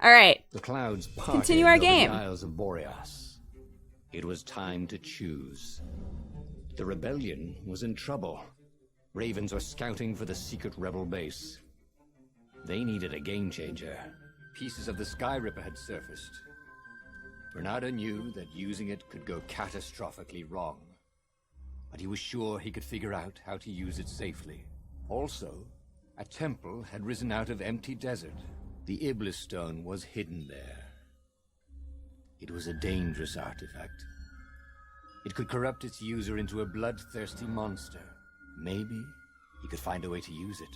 All right. The clouds parted Continue our over game. the Isles of Boreas. It was time to choose. The rebellion was in trouble. Ravens were scouting for the secret rebel base. They needed a game changer. Pieces of the Sky Ripper had surfaced. Bernardo knew that using it could go catastrophically wrong. But he was sure he could figure out how to use it safely. Also, a temple had risen out of empty desert. The Iblis Stone was hidden there. It was a dangerous artifact. It could corrupt its user into a bloodthirsty monster. Maybe he could find a way to use it,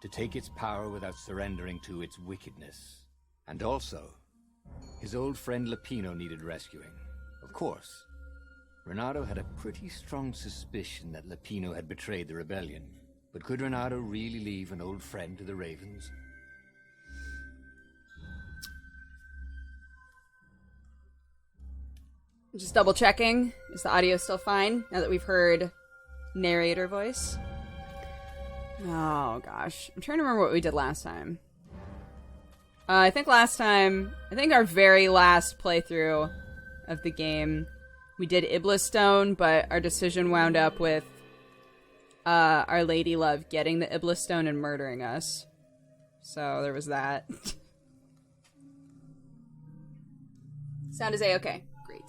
to take its power without surrendering to its wickedness. And also, his old friend Lapino needed rescuing. Of course, Renato had a pretty strong suspicion that Lapino had betrayed the rebellion. But could Renato really leave an old friend to the Ravens? Just double checking. Is the audio still fine now that we've heard narrator voice? Oh gosh. I'm trying to remember what we did last time. I think our very last playthrough of the game, we did Iblis Stone, but our decision wound up with our Lady Love getting the Iblis Stone and murdering us. So there was that. Sound is A-okay. Great.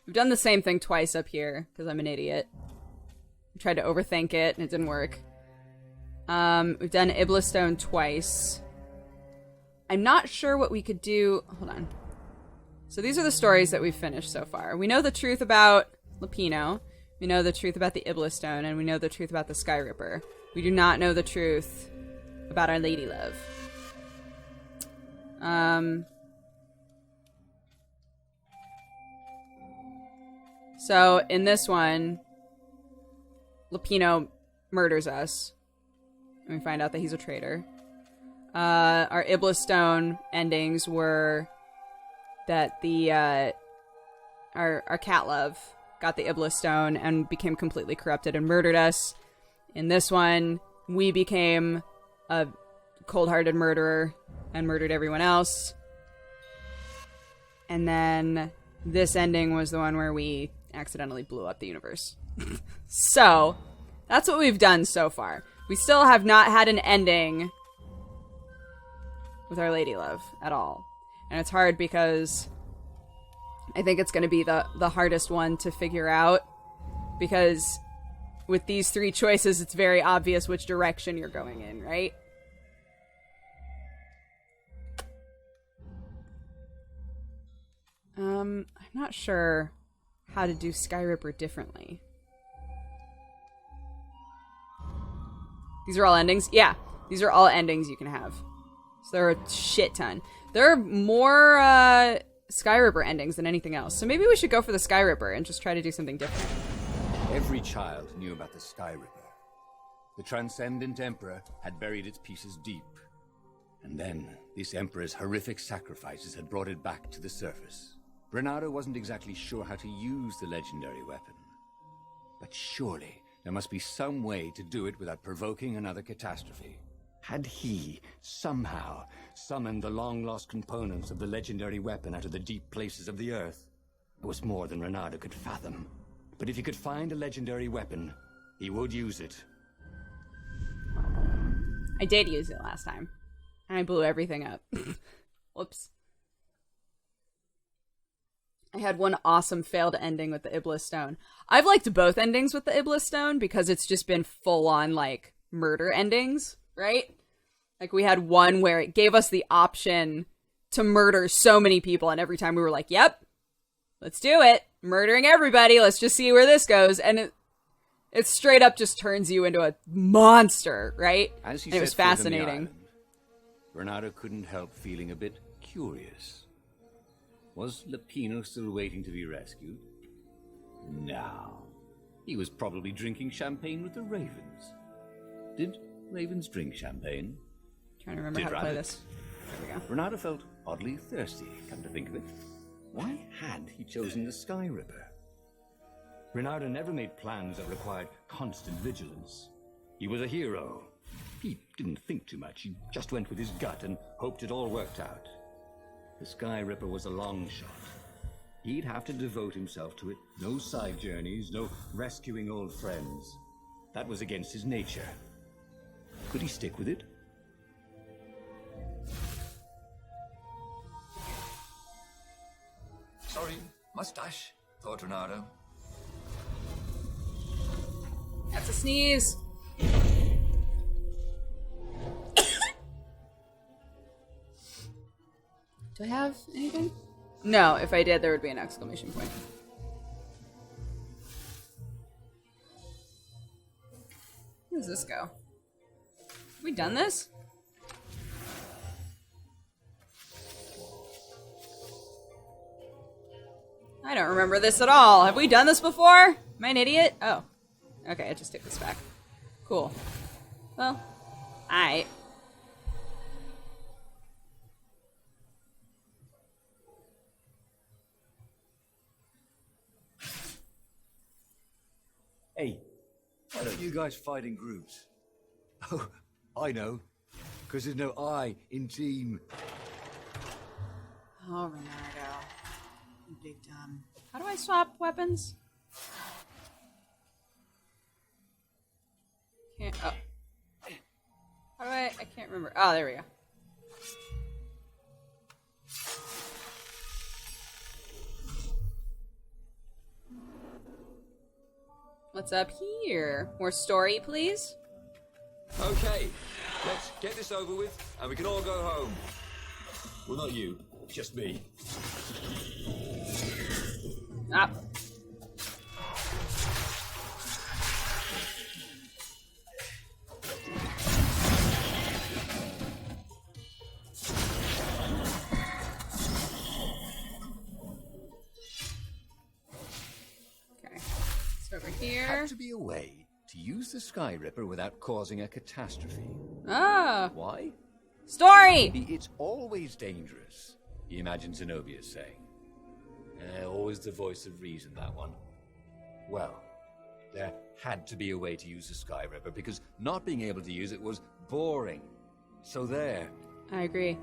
We've done the same thing twice up here, because I'm an idiot. I tried to overthink it, and it didn't work. We've done Iblis Stone twice. I'm not sure what we could do... Hold on. So these are the stories that we've finished so far. We know the truth about Lapino. We know the truth about the Iblis Stone, and we know the truth about the Sky Ripper. We do not know the truth about our Lady Love. So in this one, Lapino murders us, and we find out that he's a traitor. Our Iblis Stone endings were that our cat love got the Iblis Stone and became completely corrupted and murdered us. In this one, we became a cold-hearted murderer and murdered everyone else. And then this ending was the one where we accidentally blew up the universe. So, that's what we've done so far. We still have not had an ending with our Lady Love at all. And it's hard because I think it's going to be the hardest one to figure out, because with these three choices, it's very obvious which direction you're going in, right? I'm not sure how to do Sky Ripper differently. These are all endings? Yeah, these are all endings you can have. So there are a shit ton. There are more Sky Ripper endings than anything else. So maybe we should go for the Sky Ripper and just try to do something different. Every child knew about the Sky Ripper. The Transcendent Emperor had buried its pieces deep. And then, this Emperor's horrific sacrifices had brought it back to the surface. Bernardo wasn't exactly sure how to use the legendary weapon. But surely, there must be some way to do it without provoking another catastrophe. Had he, somehow, summoned the long-lost components of the legendary weapon out of the deep places of the Earth? It was more than Bernardo could fathom. But if he could find a legendary weapon, he would use it. I did use it last time. And I blew everything up. Whoops. I had one awesome failed ending with the Iblis Stone. I've liked both endings with the Iblis Stone because it's just been full-on, like, murder endings, right? Like, we had one where it gave us the option to murder so many people, and every time we were like, yep, let's do it. Murdering everybody, let's just see where this goes. And it straight up just turns you into a monster, right? As he and it was set foot on the fascinating. island, Bernardo couldn't help feeling a bit curious. Was Lapino still waiting to be rescued? No. He was probably drinking champagne with the ravens. Did ravens drink champagne? Trying to remember how to play this. There we go. Bernardo felt oddly thirsty, come to think of it. Why had he chosen the Sky Ripper? Bernardo never made plans that required constant vigilance. He was a hero. He didn't think too much. He just went with his gut and hoped it all worked out. The Sky Ripper was a long shot. He'd have to devote himself to it. No side journeys, no rescuing old friends. That was against his nature. Could he stick with it? Sorry, mustache, Tornado. That's a sneeze. Do I have anything? No, if I did, there would be an exclamation point. Where does this go? Have we done this? I don't remember this at all. Have we done this before? Am I an idiot? Oh. Okay, I just took this back. Cool. Well, alright. Hey, why don't you guys fight in groups? Oh, I know. Because there's no I in team. Oh, Ronaldo. You big dumb. How do I swap weapons? Can't. Oh. How do I can't remember. Oh, there we go. What's up here? More story, please? Okay, let's get this over with, and we can all go home. Well, not you, just me. Ah. Okay, it's over here. Had to be a way to use the Sky Ripper without causing a catastrophe. Ah, Why? story. It's always dangerous, he imagines Zenobia saying. Always the voice of reason, that one. Well, there had to be a way to use the Sky Ripper, because not being able to use it was boring. So there. I agree.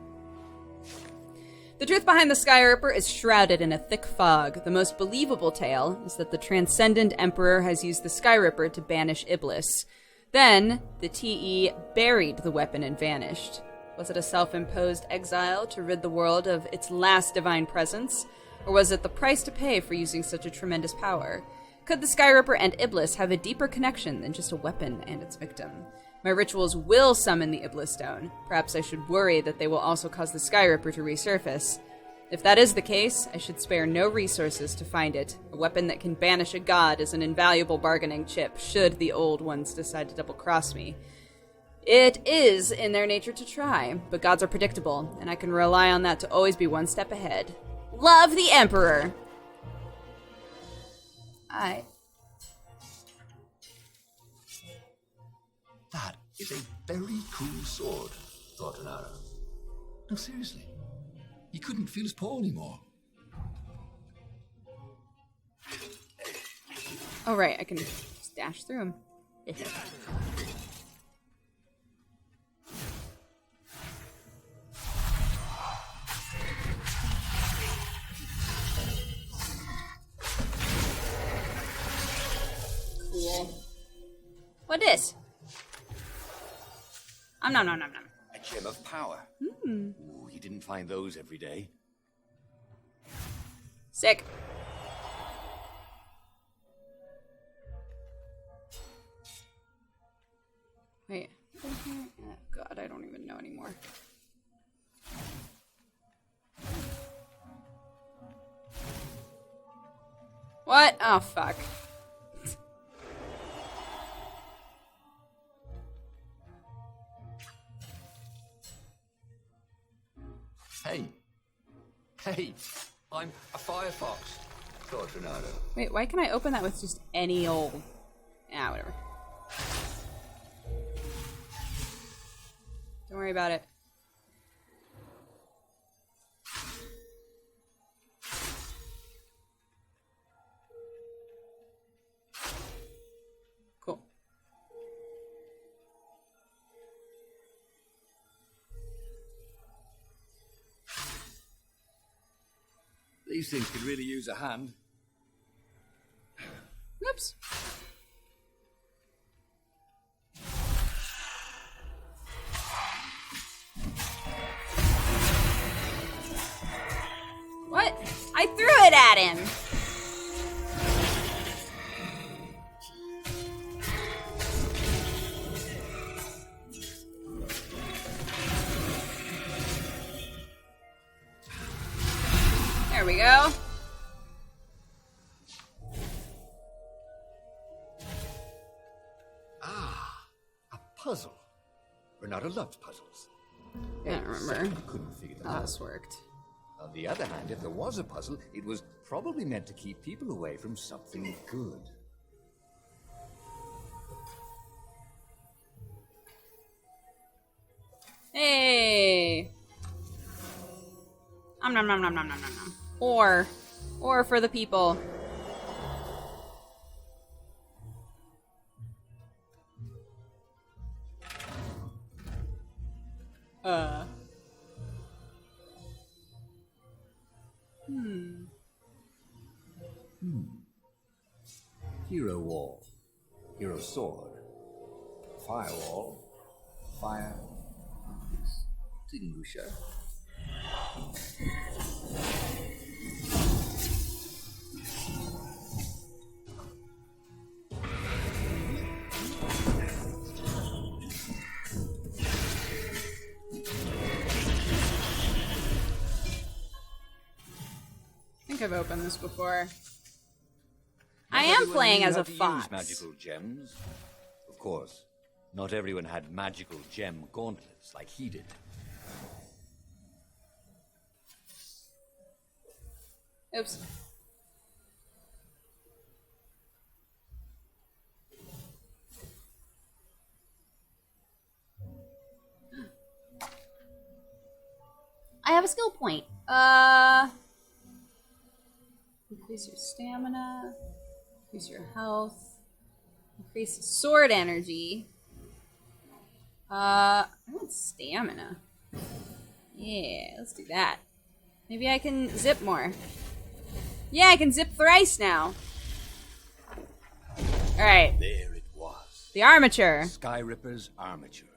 The truth behind the Sky Ripper is shrouded in a thick fog. The most believable tale is that the Transcendent Emperor has used the Sky Ripper to banish Iblis. Then, the TE buried the weapon and vanished. Was it a self-imposed exile to rid the world of its last divine presence? Or was it the price to pay for using such a tremendous power? Could the Sky Ripper and Iblis have a deeper connection than just a weapon and its victim? My rituals will summon the Iblis Stone. Perhaps I should worry that they will also cause the Sky Ripper to resurface. If that is the case, I should spare no resources to find it. A weapon that can banish a god is an invaluable bargaining chip, should the old ones decide to double-cross me. It is in their nature to try, but gods are predictable, and I can rely on that to always be one step ahead. Love the Emperor! That is a very cool sword, thought Anara. No, seriously. He couldn't feel his paw anymore. Oh, right, I can just dash through him. Cool. What is? Nom. A gem of power. Ooh, he didn't find those every day. Sick. Wait. Oh, God, I don't even know anymore. What? Oh, fuck. Hey, I'm a firefox, thought Ronaldo. Wait, why can I open that with just any old... Ah, whatever. Don't worry about it. Cool. These things could really use a hand. Oops. What? I threw it at him! There we go. Ah, a puzzle. Renata loved puzzles. I don't remember Except I couldn't figure them how out. this worked. On the other hand, if there was a puzzle, it was probably meant to keep people away from something good. Hey! Nom nom nom nom nom nom nom nom. Or for the people. Hero wall, hero sword, firewall, fire, extinguisher. I think I've opened this before. I am playing as a fox. Use magical gems. Of course, not everyone had magical gem gauntlets like he did. Oops. I have a skill point. Increase your stamina. Increase your health. Increase sword energy. I want stamina. Yeah, let's do that. Maybe I can zip more. Yeah, I can zip thrice now. Alright. There it was. The armature. Sky Ripper's armature.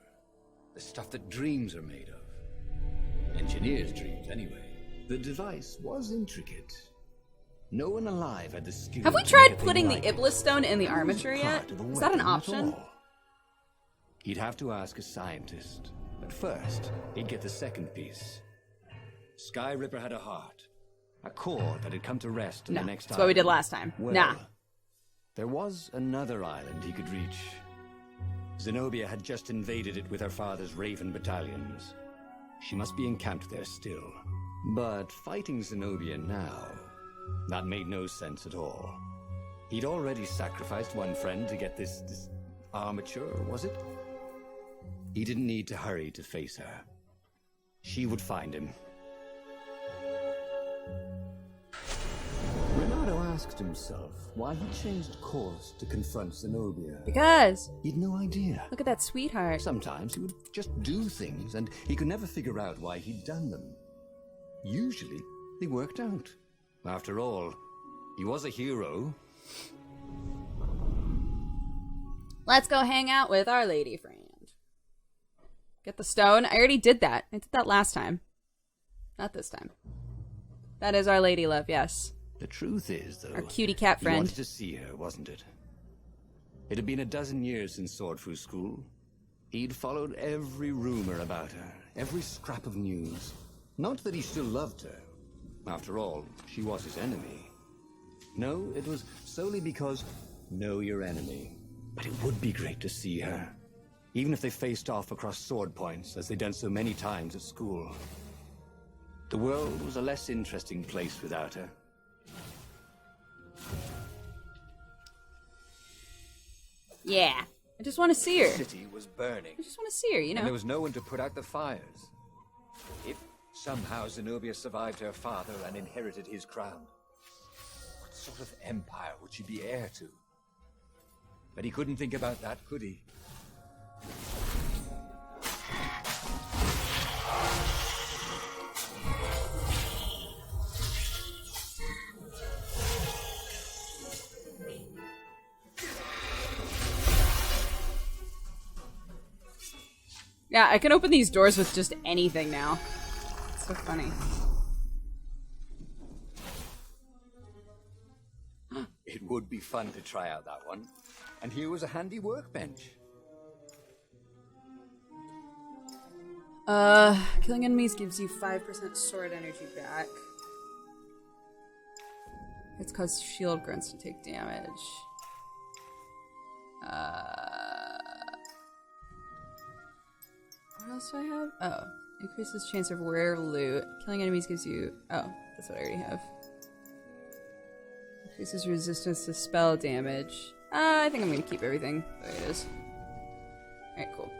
The stuff that dreams are made of. Engineers' dreams, anyway. The device was intricate. No one alive had the skill. Have we to tried make a thing putting the like it. Iblis stone in the It was armature yet? part of a Is that an weapon at option? all. He'd have to ask a scientist. But first, he'd get the second piece. Sky Ripper had a heart. A core that had come to rest in No, the next that's what we did island. last time. Well, Nah. there was another island he could reach. Zenobia had just invaded it with her father's Raven battalions. She must be encamped there still. But fighting Zenobia now, that made no sense at all. He'd already sacrificed one friend to get this armature, was it? He didn't need to hurry to face her. She would find him. Renato asked himself why he changed course to confront Zenobia. Because. He'd no idea. Look at that sweetheart. Sometimes he would just do things, and he could never figure out why he'd done them. Usually, they worked out. After all, he was a hero. Let's go hang out with our lady friend. Get the stone. I already did that. I did that last time. Not this time. That is our lady love, yes. The truth is, though, Our cutie cat he friend. wanted to see her, wasn't it? It had been a dozen years since Swordfu School. He'd followed every rumor about her, every scrap of news. Not that he still loved her. After all, she was his enemy. No, it was solely because know your enemy. But it would be great to see her. Even if they faced off across sword points, as they'd done so many times at school. The world was a less interesting place without her. Yeah. I just want to see her. The city was burning. I just want to see her, you And know. there was no one to put out the fires. If somehow Zenobia survived her father and inherited his crown, what sort of empire would she be heir to? But he couldn't think about that, could he? Yeah, I can open these doors with just anything now. It's so funny. It would be fun to try out that one. And here was a handy workbench. Killing enemies gives you 5% sword energy back. It's cause shield grunts to take damage. What else do I have? Oh. Increases chance of rare loot. Killing enemies gives you... Oh, that's what I already have. Increases resistance to spell damage. I think I'm gonna keep everything the way it is. Alright, cool.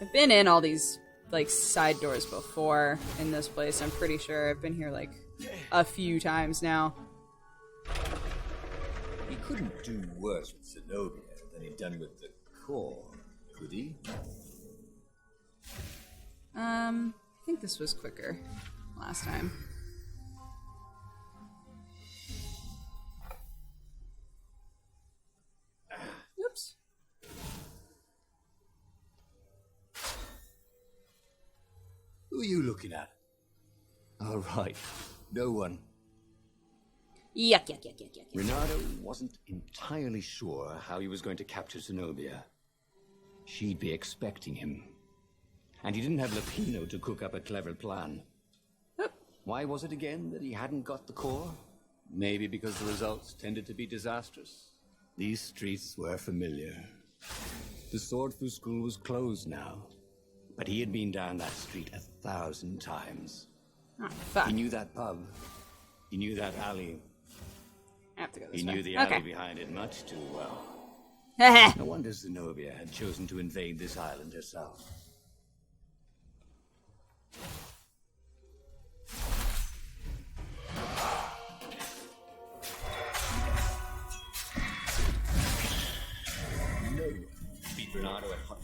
I've been in all these, like, side doors before in this place. I'm pretty sure I've been here, like, a few times now. He couldn't do worse with Zenobia than he'd done with the core, could he? I think this was quicker last time. Oops. Who are you looking at? All right, no one. Yuck. Renato wasn't entirely sure how he was going to capture Zenobia. She'd be expecting him. And he didn't have Lapino to cook up a clever plan. Why was it again that he hadn't got the core? Maybe because the results tended to be disastrous. These streets were familiar. The Swordfu School was closed now. But he had been down that street 1,000 times. Oh, fuck. He knew that pub. He knew that alley. I have to go this He way. knew the alley behind it much too well. Okay. No wonder Zenobia had chosen to invade this island herself. No one beat Renato at hot.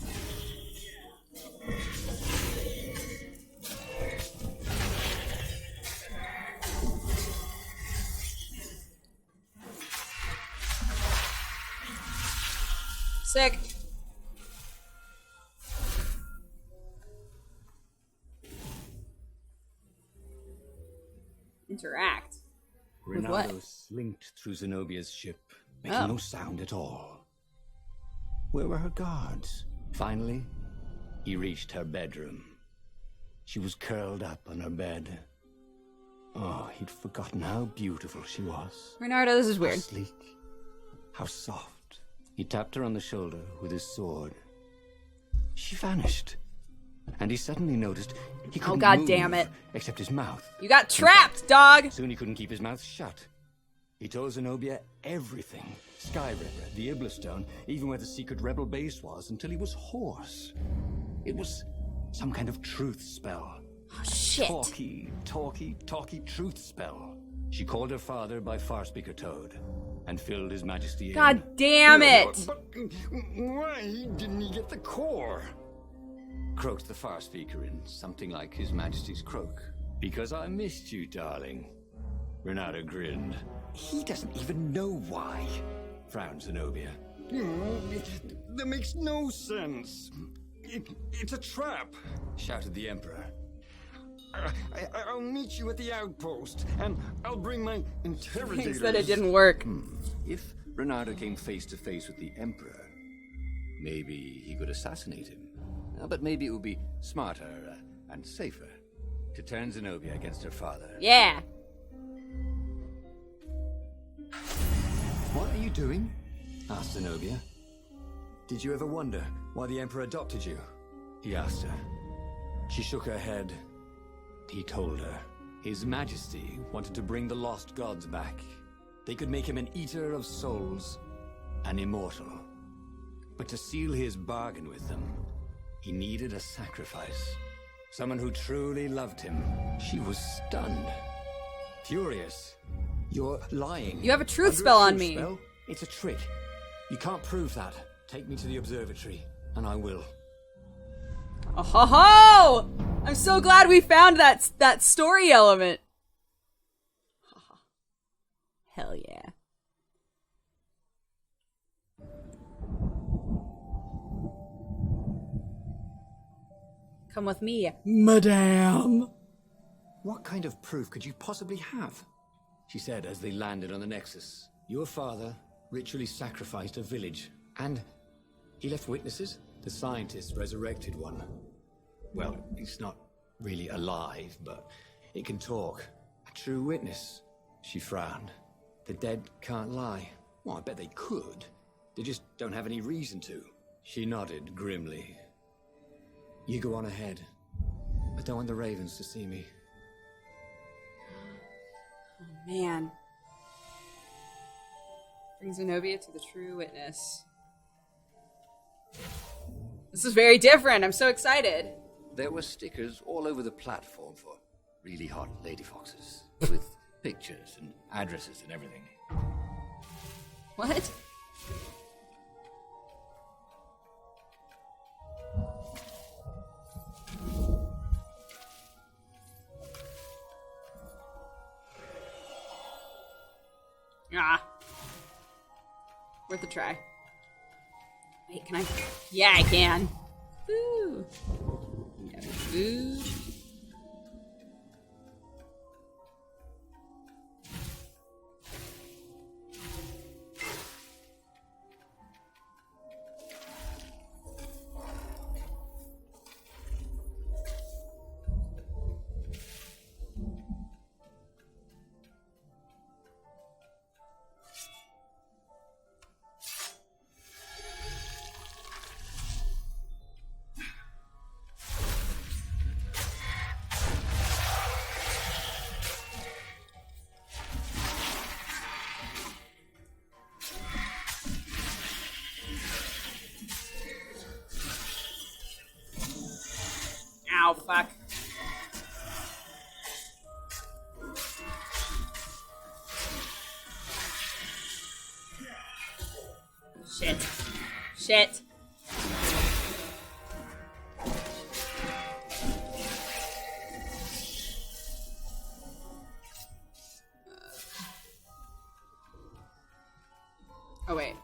Sick. Interact. With what? Renato slinked through Zenobia's ship, making no sound at all. Where were her guards? Finally, he reached her bedroom. She was curled up on her bed. Oh, he'd forgotten how beautiful she was. Renardo, this is weird. How sleek, how soft. He tapped her on the shoulder with his sword. She vanished. And he suddenly noticed he couldn't God move damn it. except his mouth. You got trapped, dog! Soon he couldn't keep his mouth shut. He told Zenobia everything. Skyripper, the Iblastone, even where the secret rebel base was, until he was hoarse. It was some kind of truth spell. Oh, shit. Talky truth spell. She called her father by Farspeaker Toad and filled his majesty in. God damn it! But why didn't he get the core? Croaked the Farspeaker in something like his majesty's croak. Because I missed you, darling. Renato grinned. He doesn't even know why, frowned Zenobia. That makes no sense. It's a trap, shouted the Emperor. I'll meet you at the outpost, and I'll bring my interrogators. Thinks that it didn't work. If Renato came face to face with the Emperor, maybe he could assassinate him. But maybe it would be smarter and safer to turn Zenobia against her father. Yeah. What are you doing? Asked Zenobia. Did you ever wonder why the Emperor adopted you? He asked her. She shook her head. He told her. His Majesty wanted to bring the lost gods back. They could make him an eater of souls, an immortal. But to seal his bargain with them, he needed a sacrifice. Someone who truly loved him. She was stunned. Furious. You're lying. You have a truth Under spell on truth me. Spell? It's a trick. You can't prove that. Take me to the observatory, and I will. Oh ho ho! I'm so glad we found that story element. Hell yeah. Come with me, madame. What kind of proof could you possibly have? She said as they landed on the Nexus. Your father ritually sacrificed a village, and he left witnesses? The scientist resurrected one. Well, it's not really alive, but it can talk. A true witness. She frowned. The dead can't lie. Well, I bet they could. They just don't have any reason to. She nodded grimly. You go on ahead. I don't want the Ravens to see me. Oh, man. Bring Zenobia to the true witness. This is very different. I'm so excited. There were stickers all over the platform for really hot lady foxes, with pictures and addresses and everything. What? Ah. Worth a try. Wait, can I? Yeah, I can. Woo. Yeah, food. Ow, fuck. Shit. Shit. Oh, wait.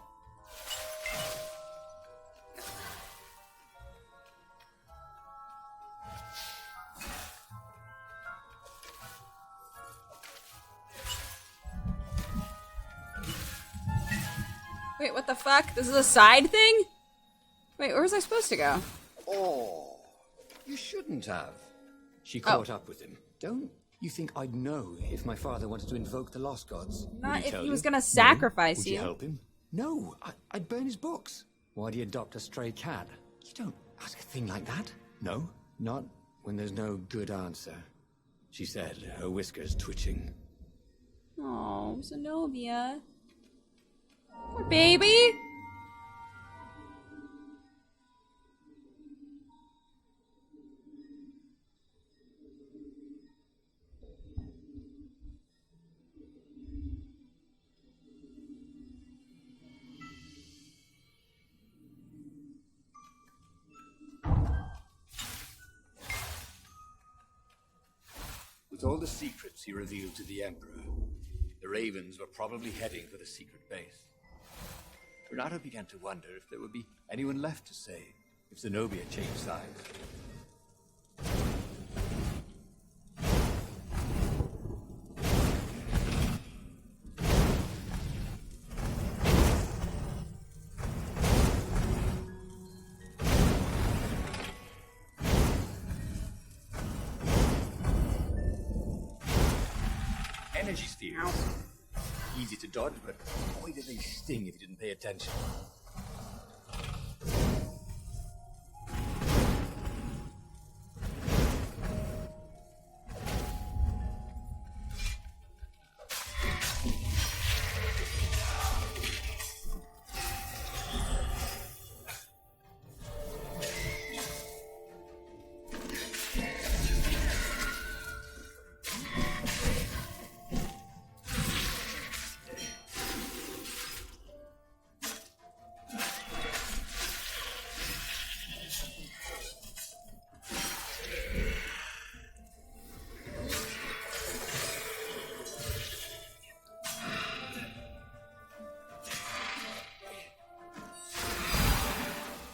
Wait, what the fuck? This is a side thing? Wait, where was I supposed to go? Oh, you shouldn't have. She caught up with him. Don't you think I'd know if my father wanted to invoke the Lost Gods? Not if tell he was you? gonna No? sacrifice Would you. you help him? No, I'd burn his books. Why'd he adopt a stray cat? You don't ask a thing like that. No, not when there's no good answer, she said, her whiskers twitching. Oh, Zenobia. Poor baby. With all the secrets he revealed to the Emperor, the Ravens were probably heading for the secret base. Renato began to wonder if there would be anyone left to save if Zenobia changed sides. Energy spheres. Easy to dodge, but boy did they sting if you didn't pay attention.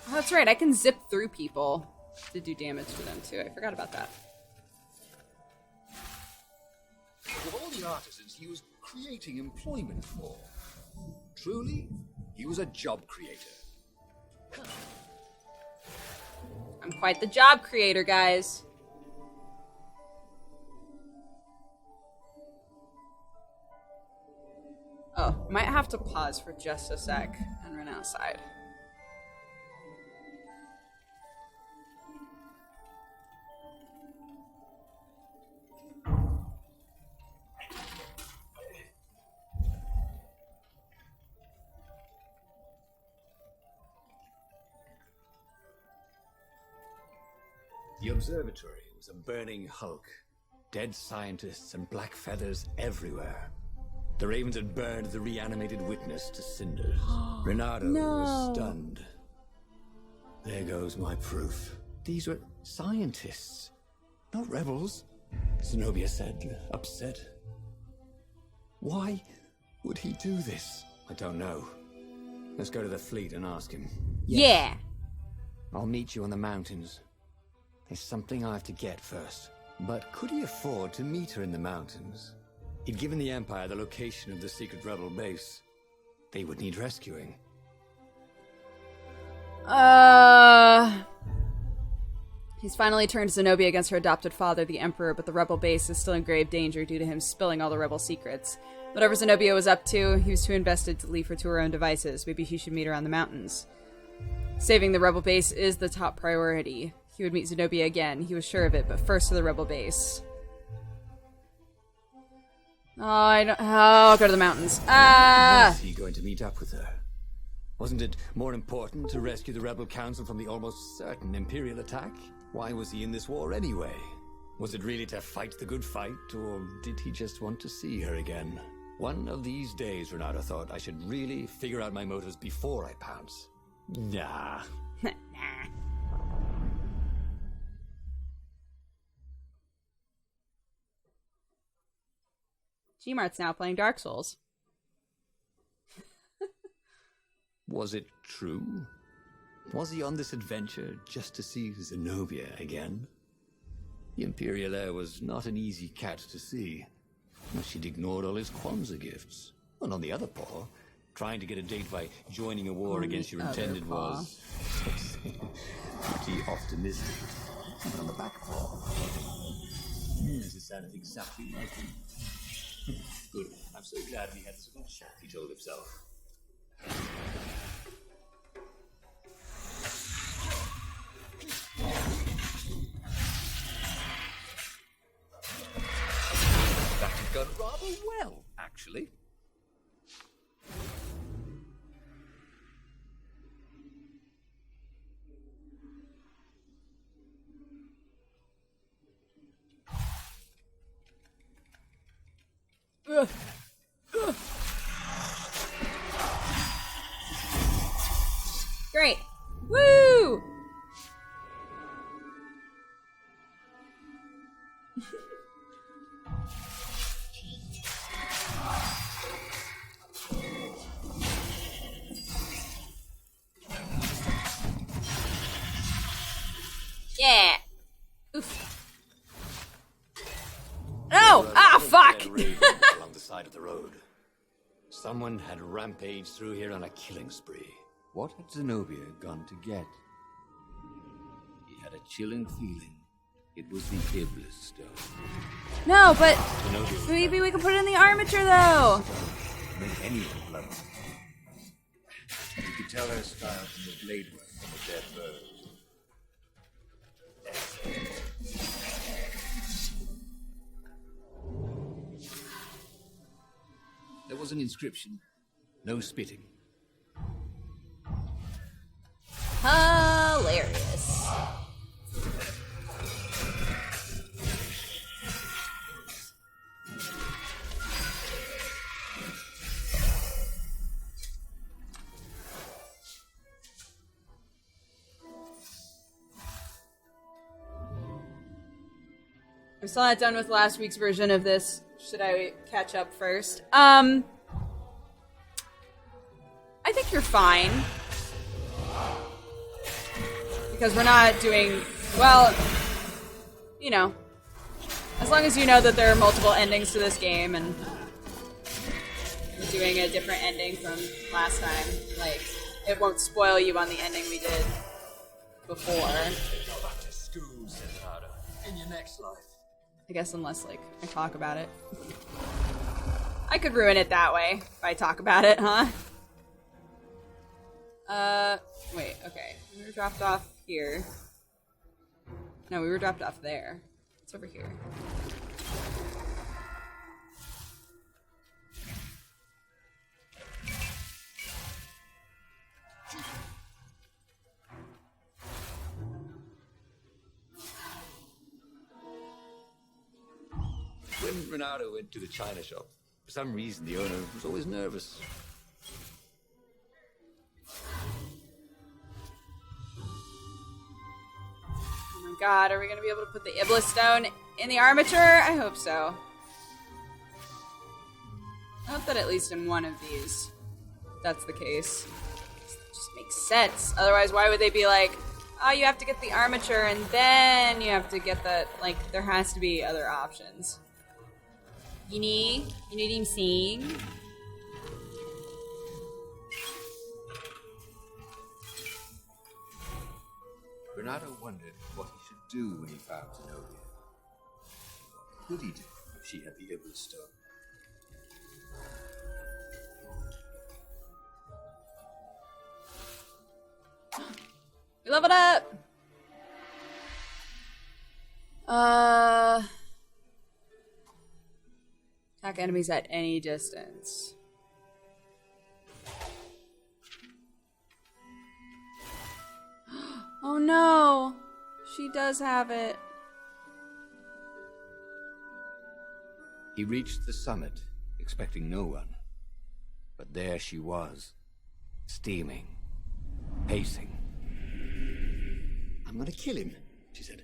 Oh, that's right. I can zip through people. to do damage to them too. I forgot about that. Of all the artisans he was creating employment for, truly, he was a job creator. I'm quite the job creator, guys. Oh, might have to pause for just a sec and run outside. The observatory was a burning hulk. Dead scientists and black feathers everywhere. The ravens had burned the reanimated witness to cinders. Renato was stunned. There goes my proof. These were scientists, not rebels, Zenobia said, upset. Why would he do this? I don't know. Let's go to the fleet and ask him. Yeah. I'll meet you on the mountains. There's something I have to get first. But could he afford to meet her in the mountains? He'd given the Empire the location of the secret rebel base. They would need rescuing. He's finally turned Zenobia against her adopted father, the Emperor, but the rebel base is still in grave danger due to him spilling all the rebel secrets. Whatever Zenobia was up to, he was too invested to leave her to her own devices. Maybe he should meet her on the mountains. Saving the rebel base is the top priority. He would meet Zenobia again. He was sure of it, but first to the rebel base. Go to the mountains. Was he going to meet up with her? Wasn't it more important to rescue the rebel council from the almost certain Imperial attack? Why was he in this war anyway? Was it really to fight the good fight, or did he just want to see her again? One of these days, Renato thought, I should really figure out my motives before I pounce. Nah. Gmart's now playing Dark Souls. Was it true? Was he on this adventure just to see Zenobia again? The Imperial heir was not an easy cat to see. She'd ignored all his Kwanzaa gifts. And on the other paw, trying to get a date by joining a war against your intended was pretty optimistic. Even on the back paw. This sounded exactly like him. Good. I'm so glad we had this little chat, he told himself. That had gone rather well, actually. Great. Woo! Yeah. Oof. No! Ah, fuck! Along the side of the road. Someone had rampaged through here on a killing spree. What had Zenobia gone to get? He had a chilling feeling. It was the Iblis stone. No, but Zenobia was maybe we can put it in the armature, though. make anyone blunt. You could tell her style from the blade work on the dead bird. There was an inscription. No spitting. Hilarious. I'm still not done with last week's version of this. Should I catch up first? I think you're fine. Because we're not doing Well, you know, as long as you know that there are multiple endings to this game and we're doing a different ending from last time, like, it won't spoil you on the ending we did before. Go back to school, Separado, in your next life. I guess unless, like, I talk about it. I could ruin it that way if I talk about it, huh? Wait, okay. We were dropped off here. No, we were dropped off there. It's over here. When Renato went to the china shop, for some reason the owner was always nervous. Oh my god, are we gonna be able to put the Iblis stone in the armature? I hope so. I hope that at least in one of these, that's the case. It just makes sense. Otherwise, why would they be like, oh, you have to get the armature and then you have to get the, like, there has to be other options. You know what I'm saying? Renato wondered what he should do when he found Zenobia. What could he do if she had the Iblis stone? We leveled up! Attack enemies at any distance. Oh no! She does have it. He reached the summit, expecting no one. But there she was, steaming, pacing. I'm gonna kill him, she said.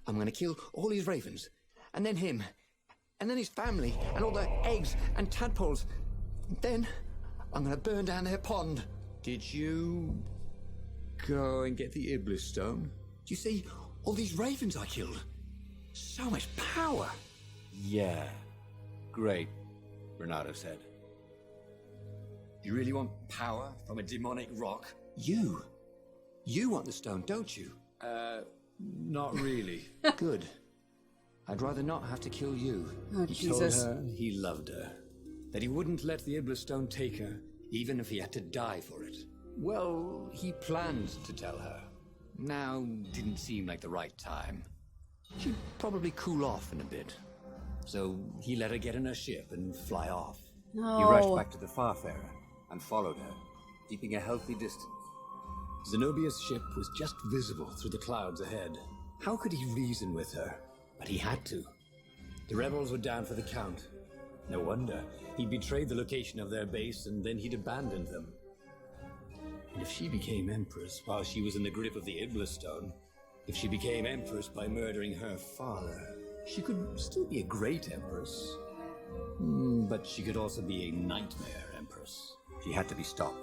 I'm gonna kill all these ravens, and then him, and then his family, and all their eggs and tadpoles. And then I'm gonna burn down their pond. Did you go and get the Iblis stone? Do you see all these ravens I killed? So much power. Yeah. Great, Renato said. You really want power from a demonic rock? You want the stone, don't you? Not really. Good. I'd rather not have to kill you. Oh, He Jesus. told her he loved her. That he wouldn't let the Iblis stone take her, even if he had to die for it. Well, he planned to tell her. Now didn't seem like the right time. She'd probably cool off in a bit. So he let her get in her ship and fly off. No. He rushed back to the Farfarer and followed her, keeping a healthy distance. Zenobia's ship was just visible through the clouds ahead. How could he reason with her? But he had to. The rebels were down for the count. No wonder. He betrayed the location of their base and then he'd abandoned them. And if she became Empress while she was in the grip of the Iblis stone, if she became Empress by murdering her father, she could still be a great Empress. But she could also be a nightmare Empress. She had to be stopped.